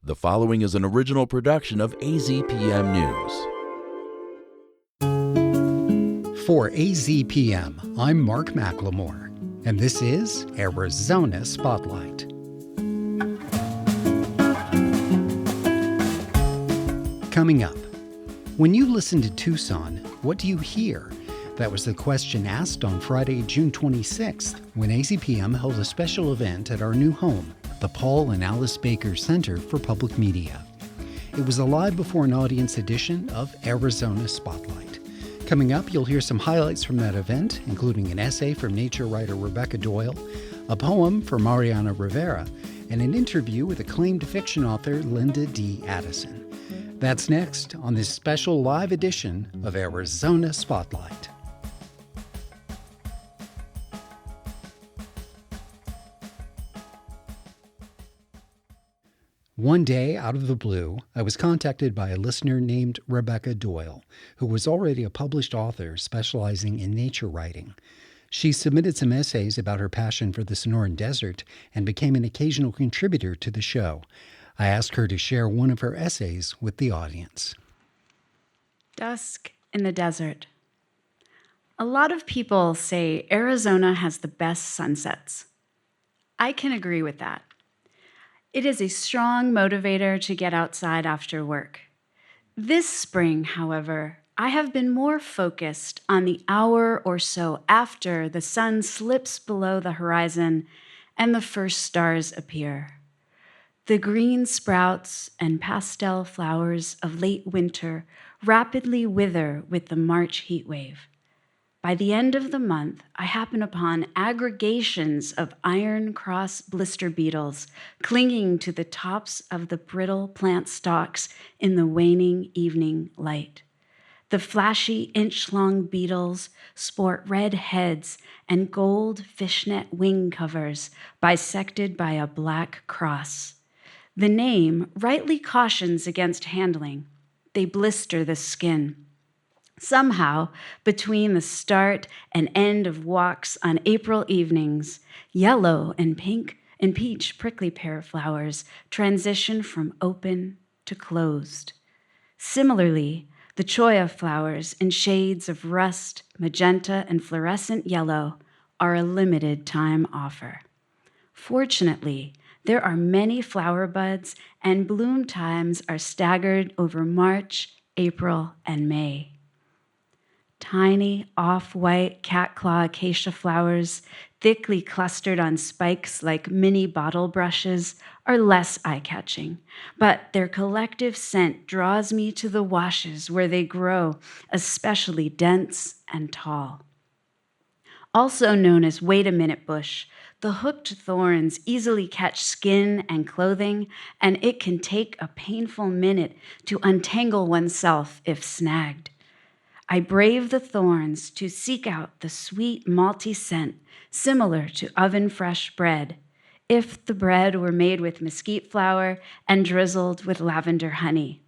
The following is an original production of AZPM News. For AZPM, I'm Mark McLemore, and this is Arizona Spotlight. Coming up, when you listen to Tucson, what do you hear? That was the question asked on Friday, June 26th, when AZPM held a special event at our new home, the Paul and Alice Baker Center for Public Media. It was a live before an audience edition of Arizona Spotlight. Coming up, you'll hear some highlights from that event, including an essay from nature writer Rebekah Doyle, a poem from Mariana Rivera, and an interview with acclaimed fiction author Linda D. Addison. That's next on this special live edition of Arizona Spotlight. One day, out of the blue, I was contacted by a listener named Rebekah Doyle, who was already a published author specializing in nature writing. She submitted some essays about her passion for the Sonoran Desert and became an occasional contributor to the show. I asked her to share one of her essays with the audience. Dusk in the desert. A lot of people say Arizona has the best sunsets. I can agree with that. It is a strong motivator to get outside after work. This spring, however, I have been more focused on the hour or so after the sun slips below the horizon and the first stars appear. The green sprouts and pastel flowers of late winter rapidly wither with the March heat wave. By the end of the month, I happen upon aggregations of iron cross blister beetles clinging to the tops of the brittle plant stalks in the waning evening light. The flashy inch-long beetles sport red heads and gold fishnet wing covers bisected by a black cross. The name rightly cautions against handling. They blister the skin. Somehow, between the start and end of walks on April evenings, yellow and pink and peach prickly pear flowers transition from open to closed. Similarly, the cholla flowers in shades of rust, magenta, and fluorescent yellow are a limited time offer. Fortunately, there are many flower buds, and bloom times are staggered over March, April, and May. Tiny, off-white cat-claw acacia flowers, thickly clustered on spikes like mini bottle brushes, are less eye-catching, but their collective scent draws me to the washes where they grow, especially dense and tall. Also known as wait-a-minute bush, the hooked thorns easily catch skin and clothing, and it can take a painful minute to untangle oneself if snagged. I brave the thorns to seek out the sweet malty scent similar to oven-fresh bread, if the bread were made with mesquite flour and drizzled with lavender honey.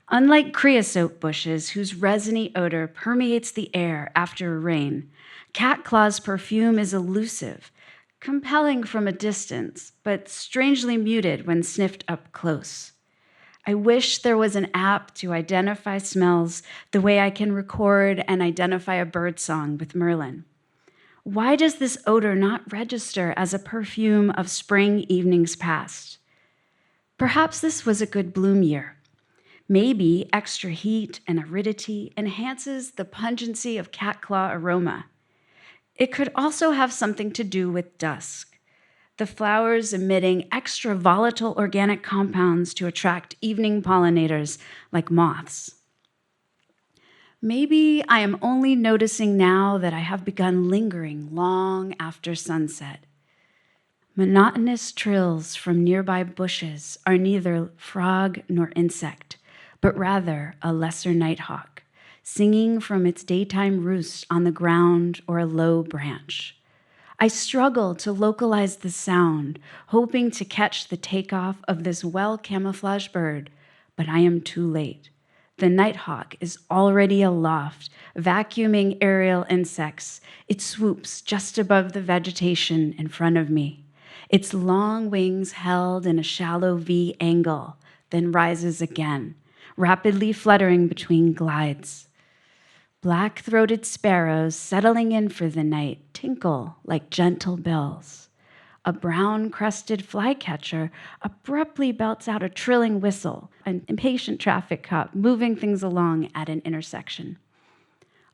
Unlike creosote bushes whose resiny odor permeates the air after a rain, catclaw's perfume is elusive, compelling from a distance, but strangely muted when sniffed up close. I wish there was an app to identify smells the way I can record and identify a birdsong with Merlin. Why does this odor not register as a perfume of spring evenings past? Perhaps this was a good bloom year. Maybe extra heat and aridity enhances the pungency of catclaw aroma. It could also have something to do with dusk, the flowers emitting extra volatile organic compounds to attract evening pollinators like moths. Maybe I am only noticing now that I have begun lingering long after sunset. Monotonous trills from nearby bushes are neither frog nor insect, but rather a lesser nighthawk, singing from its daytime roost on the ground or a low branch. I struggle to localize the sound, hoping to catch the takeoff of this well-camouflaged bird, but I am too late. The nighthawk is already aloft, vacuuming aerial insects. It swoops just above the vegetation in front of me. its long wings held in a shallow V angle, then rises again, rapidly fluttering between glides. Black-throated sparrows settling in for the night tinkle like gentle bells. A brown-crested flycatcher abruptly belts out a trilling whistle, an impatient traffic cop moving things along at an intersection.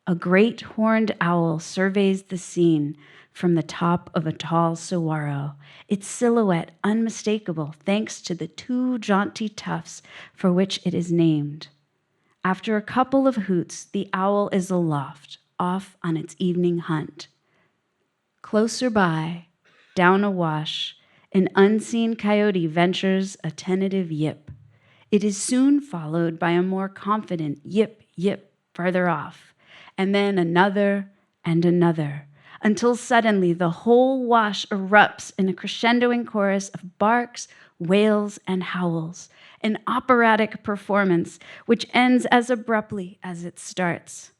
A great horned owl surveys the scene from the top of a tall saguaro, its silhouette unmistakable thanks to the two jaunty tufts for which it is named. After a couple of hoots, the owl is aloft, off on its evening hunt. Closer by, down a wash, an unseen coyote ventures a tentative yip. It is soon followed by a more confident yip, yip farther off, and then another and another, until suddenly the whole wash erupts in a crescendoing chorus of barks, wails, and howls, an operatic performance which ends as abruptly as it starts.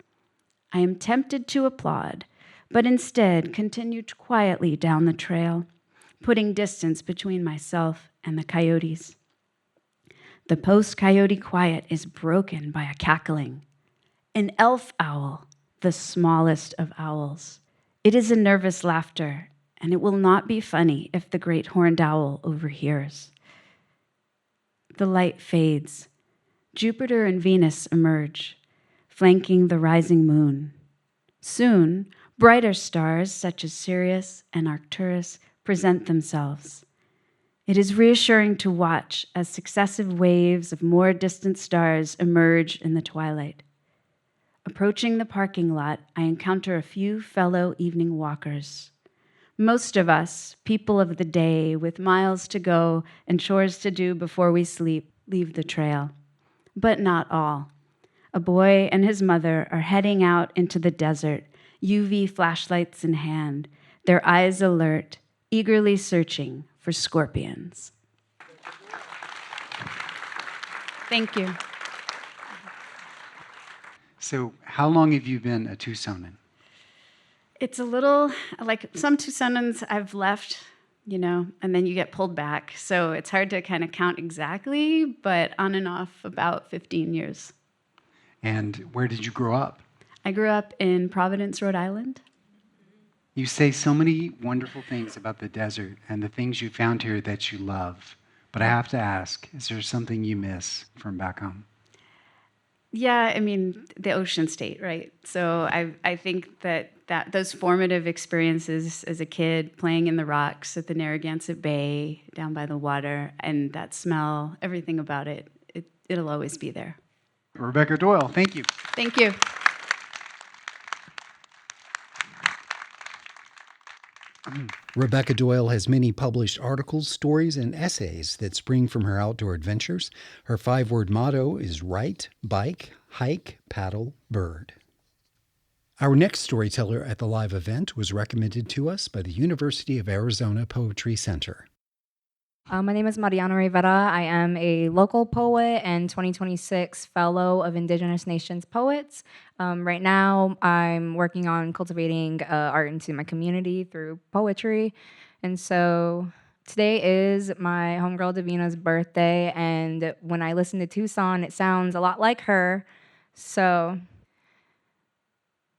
I am tempted to applaud, but instead continued quietly down the trail, putting distance between myself and the coyotes. The post-coyote quiet is broken by a cackling. An elf owl, the smallest of owls. It is a nervous laughter, and it will not be funny if the great horned owl overhears. The light fades. Jupiter and Venus emerge, flanking the rising moon. Soon, brighter stars such as Sirius and Arcturus present themselves. It is reassuring to watch as successive waves of more distant stars emerge in the twilight. Approaching the parking lot, I encounter a few fellow evening walkers. Most of us, people of the day with miles to go and chores to do before we sleep, leave the trail. But not all. A boy and his mother are heading out into the desert, UV flashlights in hand, their eyes alert, eagerly searching for scorpions. Thank you. So, how long have you been a Tucsonan? It's a little, like some Tucsonans I've left, and then you get pulled back. So it's hard to kind of count exactly, but on and off about 15 years. And where did you grow up? I grew up in Providence, Rhode Island. You say so many wonderful things about the desert and the things you found here that you love. But I have to ask, is there something you miss from back home? Yeah, I mean, the ocean state, right? So I think that those formative experiences as a kid, playing in the rocks at the Narragansett Bay, down by the water, and that smell, everything about it'll always be there. Rebekah Doyle, thank you. Thank you. Rebekah Doyle has many published articles, stories, and essays that spring from her outdoor adventures. Her 5-word motto is write, bike, hike, paddle, bird. Our next storyteller at the live event was recommended to us by the University of Arizona Poetry Center. My name is Mariana Rivera. I am a local poet and 2026 Fellow of Indigenous Nations Poets. Right now, I'm working on cultivating art into my community through poetry. And so today is my homegirl Davina's birthday, and when I listen to Tucson, it sounds a lot like her. So,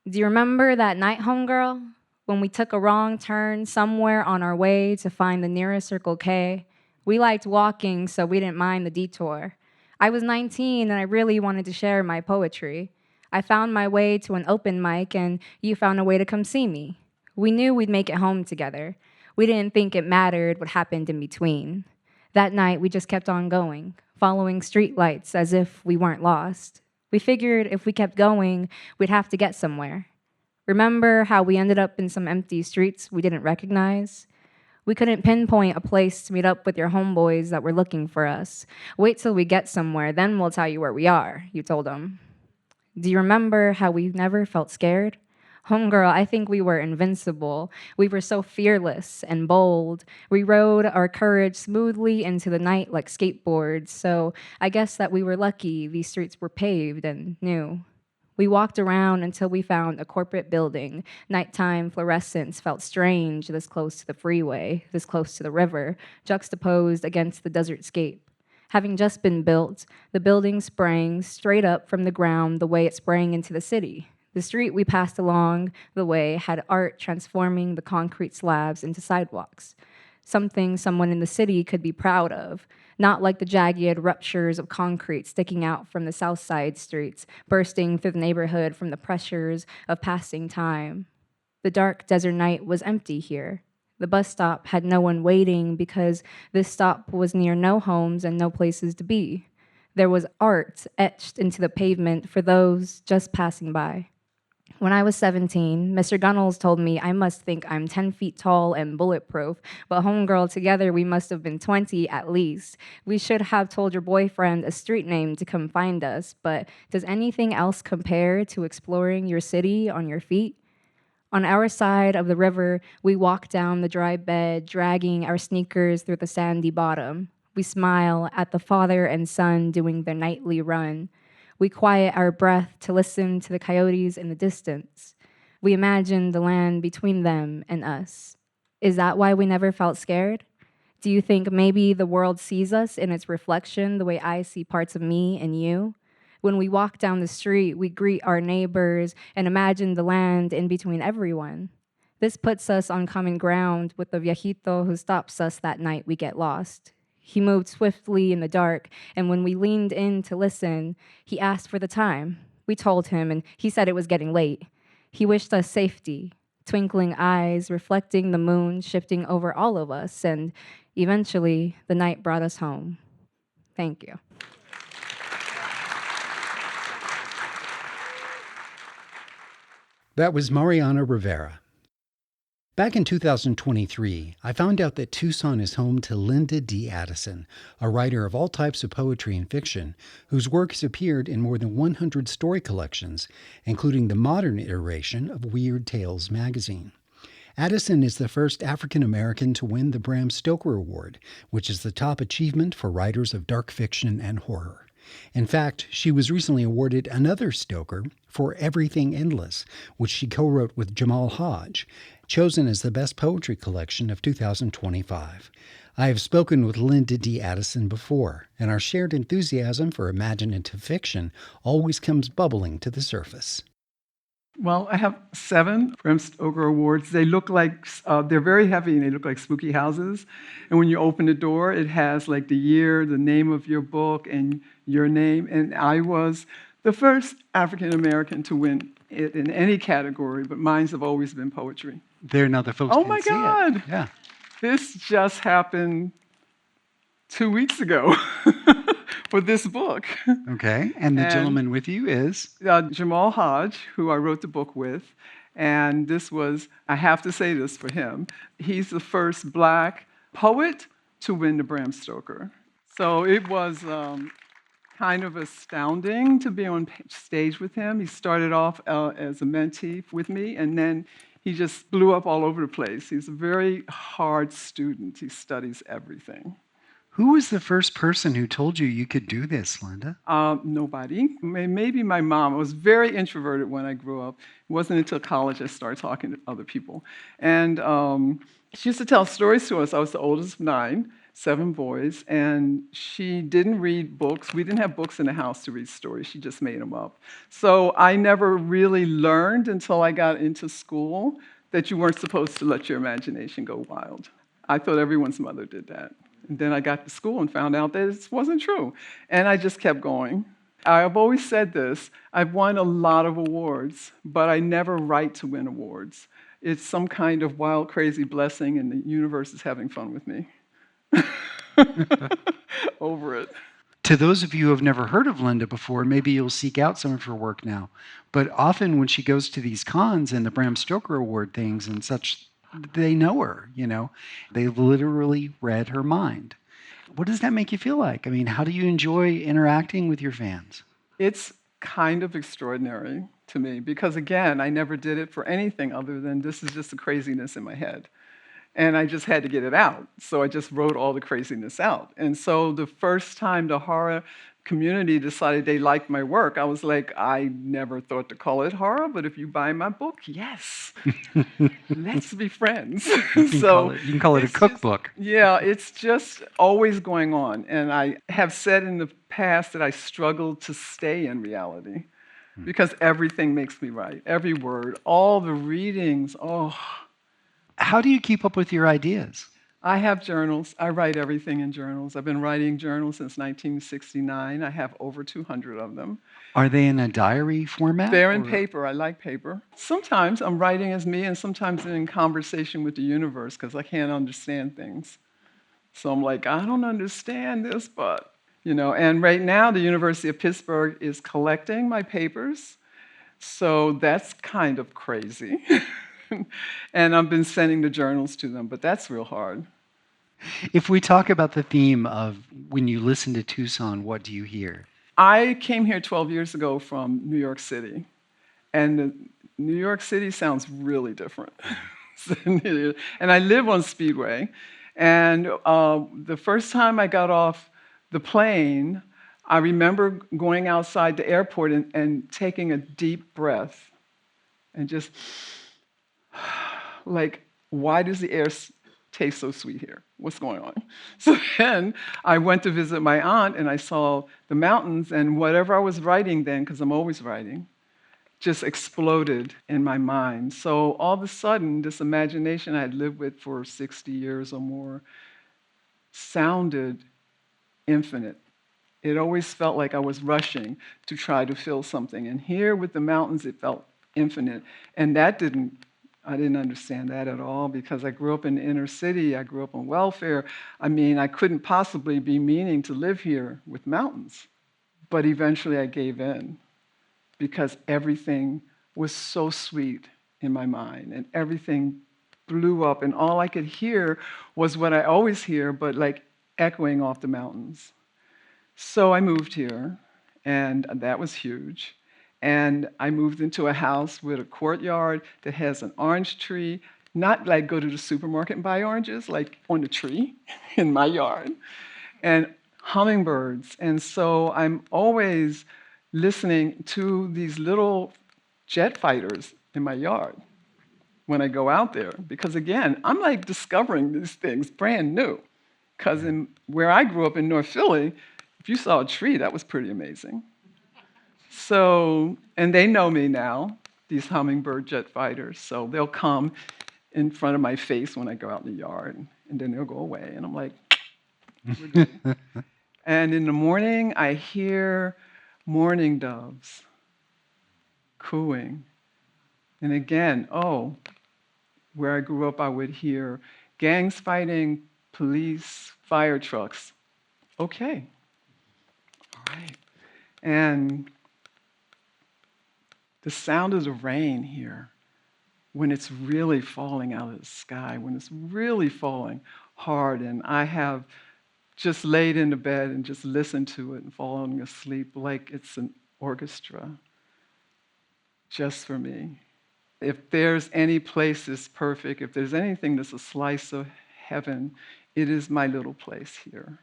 do you remember that night, homegirl, when we took a wrong turn somewhere on our way to find the nearest Circle K? We liked walking, so we didn't mind the detour. I was 19, and I really wanted to share my poetry. I found my way to an open mic, and you found a way to come see me. We knew we'd make it home together. We didn't think it mattered what happened in between. That night, we just kept on going, following streetlights as if we weren't lost. We figured if we kept going, we'd have to get somewhere. Remember how we ended up in some empty streets we didn't recognize? We couldn't pinpoint a place to meet up with your homeboys that were looking for us. Wait till we get somewhere, then we'll tell you where we are, you told them. Do you remember how we never felt scared? Homegirl, I think we were invincible. We were so fearless and bold. We rode our courage smoothly into the night like skateboards, so I guess that we were lucky these streets were paved and new. We walked around until we found a corporate building. Nighttime fluorescence felt strange this close to the freeway, this close to the river, juxtaposed against the desertscape. Having just been built, the building sprang straight up from the ground the way it sprang into the city. The street we passed along the way had art transforming the concrete slabs into sidewalks, something someone in the city could be proud of, not like the jagged ruptures of concrete sticking out from the south side streets, bursting through the neighborhood from the pressures of passing time. The dark desert night was empty here. The bus stop had no one waiting because this stop was near no homes and no places to be. There was art etched into the pavement for those just passing by. When I was 17, Mr. Gunnels told me I must think I'm 10 feet tall and bulletproof, but homegirl, together we must have been 20 at least. We should have told your boyfriend a street name to come find us, but does anything else compare to exploring your city on your feet? On our side of the river, we walk down the dry bed, dragging our sneakers through the sandy bottom. We smile at the father and son doing their nightly run. We quiet our breath to listen to the coyotes in the distance. We imagine the land between them and us. Is that why we never felt scared? Do you think maybe the world sees us in its reflection the way I see parts of me and you? When we walk down the street, we greet our neighbors and imagine the land in between everyone. This puts us on common ground with the viejito who stops us that night we get lost. He moved swiftly in the dark, and when we leaned in to listen, he asked for the time. We told him, and he said it was getting late. He wished us safety, twinkling eyes reflecting the moon shifting over all of us, and eventually the night brought us home. Thank you. That was Mariana Rivera. Back in 2023, I found out that Tucson is home to Linda D. Addison, a writer of all types of poetry and fiction, whose work has appeared in more than 100 story collections, including the modern iteration of Weird Tales magazine. Addison is the first African American to win the Bram Stoker Award, which is the top achievement for writers of dark fiction and horror. In fact, she was recently awarded another Stoker for Everything Endless, which she co-wrote with Jamal Hodge, chosen as the best poetry collection of 2025. I have spoken with Linda D. Addison before, and our shared enthusiasm for imaginative fiction always comes bubbling to the surface. Well, I have 7 Bram Stoker Awards. They look like, they're very heavy and they look like spooky houses. And when you open the door, it has like the year, the name of your book, and your name. And I was the first African American to win it in any category, but mine have always been poetry. There, now the folks Oh can my see God! it. Yeah. This just happened 2 weeks ago for this book. Okay, and the gentleman with you is? Jamal Hodge, who I wrote the book with, and this was, I have to say this for him, he's the first Black poet to win the Bram Stoker. So it was kind of astounding to be on stage with him. He started off as a mentee with me, and then he just blew up all over the place. He's a very hard student. He studies everything. Who was the first person who told you you could do this, Linda? Nobody. Maybe my mom. I was very introverted when I grew up. It wasn't until college I started talking to other people. And she used to tell stories to us. I was the oldest of 9, 7 boys, and she didn't read books. We didn't have books in the house to read stories. She just made them up. So I never really learned until I got into school that you weren't supposed to let your imagination go wild. I thought everyone's mother did that. And then I got to school and found out that it wasn't true. And I just kept going. I've always said this, I've won a lot of awards, but I never write to win awards. It's some kind of wild, crazy blessing, and the universe is having fun with me. Over it. To those of you who have never heard of Linda before, maybe you'll seek out some of her work now. But often when she goes to these cons and the Bram Stoker Award things and such, they know her, you know. They've literally read her mind. What does that make you feel like? I mean, how do you enjoy interacting with your fans? It's kind of extraordinary to me because, again, I never did it for anything other than this is just the craziness in my head. And I just had to get it out. So I just wrote all the craziness out. And so the first time the horror community decided they liked my work, I was like, I never thought to call it horror, but if you buy my book, yes, let's be friends. You can call it a it's just, cookbook. yeah, it's just always going on. And I have said in the past that I struggle to stay in reality because everything makes me write. Every word, all the readings, oh. How do you keep up with your ideas? I have journals. I write everything in journals. I've been writing journals since 1969. I have over 200 of them. Are they in a diary format? They're in paper. I like paper. Sometimes I'm writing as me, and sometimes in conversation with the universe because I can't understand things. So I'm like, I don't understand this, but, and right now the University of Pittsburgh is collecting my papers. So that's kind of crazy. And I've been sending the journals to them, but that's real hard. If we talk about the theme of when you listen to Tucson, what do you hear? I came here 12 years ago from New York City, and New York City sounds really different. And I live on Speedway, and the first time I got off the plane, I remember going outside the airport and taking a deep breath and just like, why does the air taste so sweet here? What's going on? So then I went to visit my aunt, and I saw the mountains, and whatever I was writing then, because I'm always writing, just exploded in my mind. So all of a sudden, this imagination I had lived with for 60 years or more sounded infinite. It always felt like I was rushing to try to fill something. And here with the mountains, it felt infinite. And I didn't understand that at all because I grew up in the inner city. I grew up on welfare. I mean, I couldn't possibly be meaning to live here with mountains. But eventually I gave in because everything was so sweet in my mind and everything blew up. And all I could hear was what I always hear, but like echoing off the mountains. So I moved here, and that was huge. And I moved into a house with a courtyard that has an orange tree, not like go to the supermarket and buy oranges, like on the tree in my yard, and hummingbirds. And so I'm always listening to these little jet fighters in my yard when I go out there. Because again, I'm like discovering these things brand new. Because where I grew up in North Philly, if you saw a tree, that was pretty amazing. So, and they know me now, these hummingbird jet fighters. So they'll come in front of my face when I go out in the yard, and then they'll go away. And I'm like, we're good. And in the morning, I hear mourning doves cooing. And again, where I grew up, I would hear gangs fighting, police, fire trucks. Okay. All right. And the sound of the rain here, when it's really falling out of the sky, when it's really falling hard, and I have just laid in the bed and just listened to it and fallen asleep like it's an orchestra just for me. If there's any place that's perfect, if there's anything that's a slice of heaven, it is my little place here.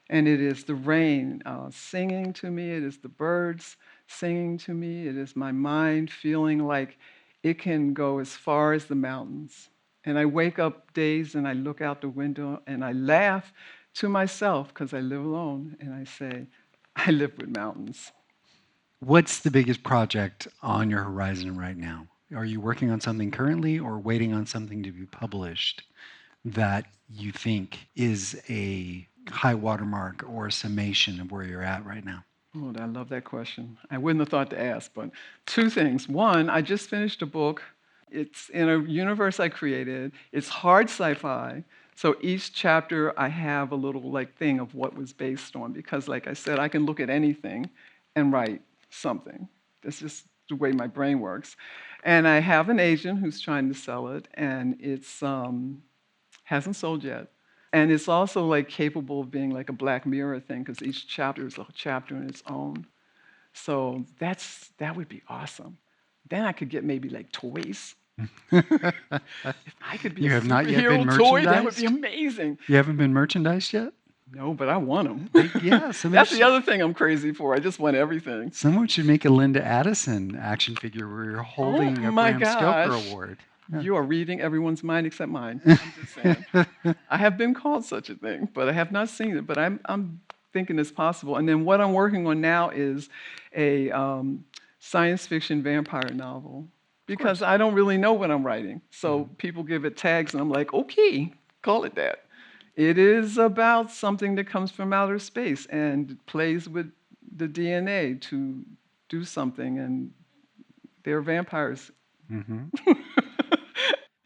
And it is the rain singing to me. It is the birds singing to me. It is my mind feeling like it can go as far as the mountains. And I wake up days and I look out the window and I laugh to myself because I live alone. And I say, I live with mountains. What's the biggest project on your horizon right now? Are you working on something currently or waiting on something to be published that you think is a high watermark or a summation of where you're at right now? Oh, I love that question. I wouldn't have thought to ask, but two things. One, I just finished a book. It's in a universe I created. It's hard sci-fi. So each chapter I have a little thing of what was based on because like I said, I can look at anything and write something. That's just the way my brain works. And I have an agent who's trying to sell it, and it's hasn't sold yet. And it's also capable of being like a Black Mirror thing because each chapter is a chapter in its own. So that would be awesome. Then I could get maybe toys If I could be You a have not yet been superhero toy, that would be merchandised? amazing. You haven't been merchandised yet? No, but I want them. Yeah, somebody That's the should, other thing I'm crazy for. I just want everything. someone should make a Linda Addison action figure where you're Oh holding a my Bram Stoker gosh. award. You are reading everyone's mind except mine. I'm just saying. I have been called such a thing, but I have not seen it. But I'm thinking it's possible. And then what I'm working on now is a science fiction vampire novel because I don't really know what I'm writing. So people give it tags, and I'm like, okay, call it that. It is about something that comes from outer space and plays with the DNA to do something, and they're vampires.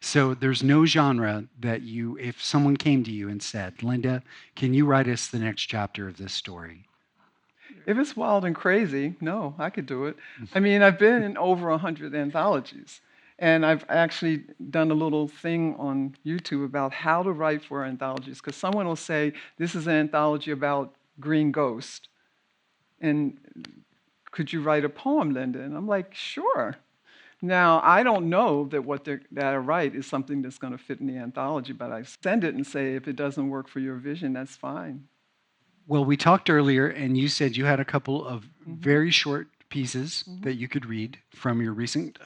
So there's no genre that you, if someone came to you and said, Linda, can you write us the next chapter of this story? If it's wild and crazy, no, I could do it. I mean, I've been in over 100 anthologies, and I've actually done a little thing on YouTube about how to write for anthologies, because someone will say, this is an anthology about Green Ghost, and could you write a poem, Linda? And I'm like, sure. Now, I don't know that that I write is something that's going to fit in the anthology, but I send it and say, if it doesn't work for your vision, that's fine. Well, we talked earlier, and you said you had a couple of very short pieces that you could read from your recent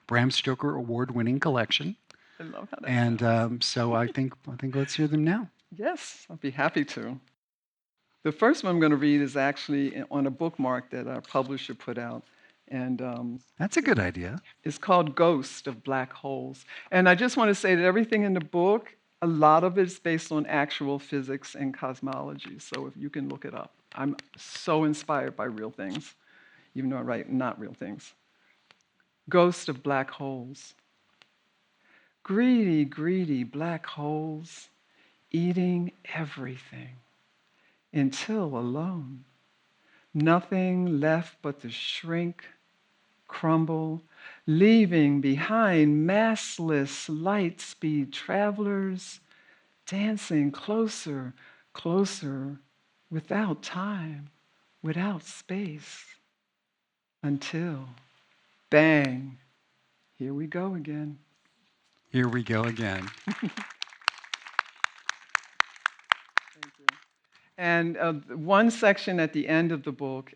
Bram Stoker award-winning collection. I love how that And sounds. so I think let's hear them now. Yes, I'd be happy to. The first one I'm going to read is actually on a bookmark that our publisher put out, and That's a good idea. it's called Ghost of Black Holes. And I just want to say that everything in the book, a lot of it is based on actual physics and cosmology, so if you can look it up. I'm so inspired by real things, even though I write not real things. Ghost of Black Holes. Greedy, greedy black holes, eating everything, until alone. Nothing left but to shrink, crumble, leaving behind massless light speed travelers, dancing closer, closer, without time, without space, until bang, here we go again. Here we go again. And one section at the end of the book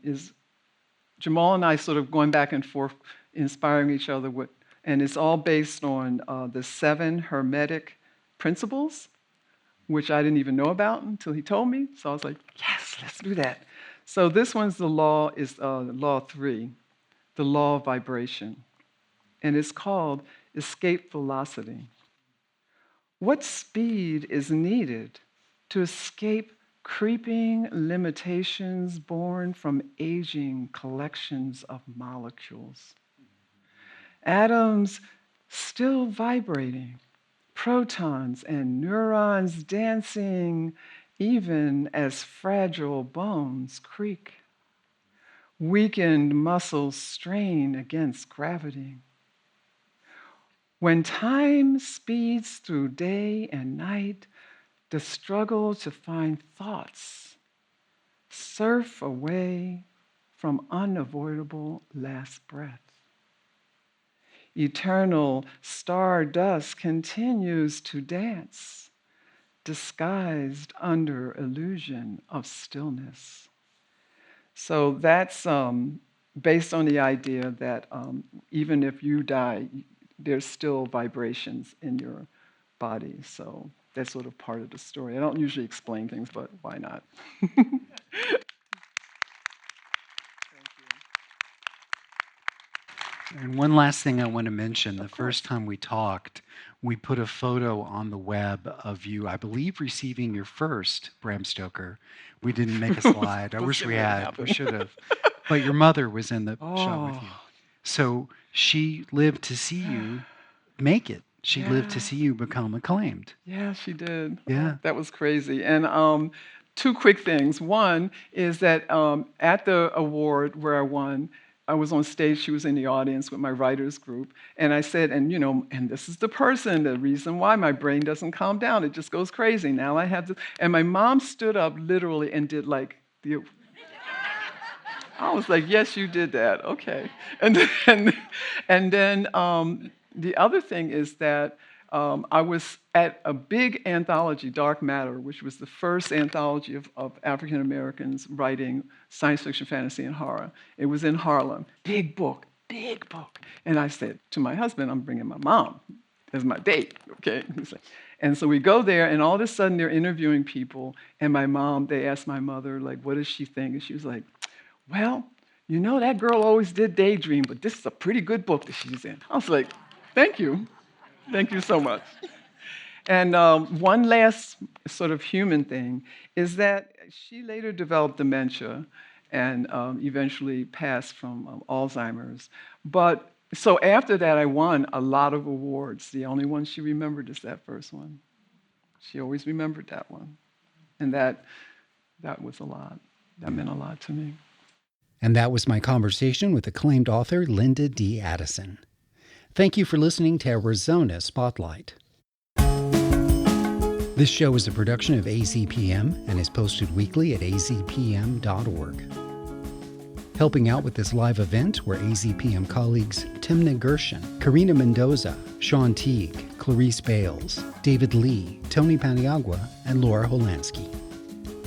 is Jamal and I sort of going back and forth, inspiring each other with, and it's all based on the 7 Hermetic principles, which I didn't even know about until he told me. So I was like, yes, let's do that. So this one's law 3, the law of vibration. And it's called escape velocity. What speed is needed to escape creeping limitations born from aging collections of molecules? Atoms still vibrating, protons and neurons dancing, even as fragile bones creak. Weakened muscles strain against gravity. When time speeds through day and night, the struggle to find thoughts surf away from unavoidable last breath. Eternal stardust continues to dance, disguised under illusion of stillness. So that's based on the idea that even if you die, there's still vibrations in your body. So that's sort of part of the story. I don't usually explain things, but why not? And one last thing I want to mention. The first time we talked, we put a photo on the web of you, I believe, receiving your first Bram Stoker. We didn't make a slide. I wish we had. We should have. But your mother was in the shot with you. So she lived to see you make it. She lived to see you become acclaimed. Yeah, she did. Yeah. Oh, that was crazy. And 2 quick things. One is that at the award where I won, I was on stage, she was in the audience with my writers group, and I said, and this is the person, the reason why my brain doesn't calm down, it just goes crazy. Now I have to, and my mom stood up literally and did like the, I was like, yes, you did that. Okay. And then the other thing is that I was at a big anthology, Dark Matter, which was the first anthology of African Americans writing science fiction, fantasy, and horror. It was in Harlem. Big book, big book. And I said to my husband, I'm bringing my mom as my date, okay? And so we go there, and all of a sudden they're interviewing people, and they asked my mother, like, what does she think? And she was like, well, you know, that girl always did daydream, but this is a pretty good book that she's in. I was like, thank you. Thank you so much. And one last sort of human thing is that she later developed dementia and eventually passed from Alzheimer's. But so after that, I won a lot of awards. The only one she remembered is that first one. She always remembered that one. And that was a lot. That meant a lot to me. And that was my conversation with acclaimed author Linda D. Addison. Thank you for listening to Arizona Spotlight. This show is a production of AZPM and is posted weekly at azpm.org. Helping out with this live event were AZPM colleagues Timna Gershon, Karina Mendoza, Sean Teague, Clarice Bales, David Lee, Tony Paniagua, and Laura Holansky.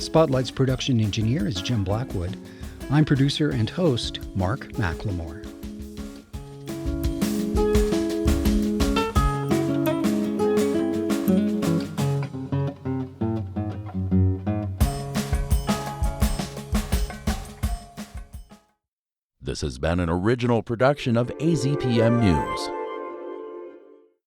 Spotlight's production engineer is Jim Blackwood. I'm producer and host Mark McLemore. This has been an original production of AZPM News.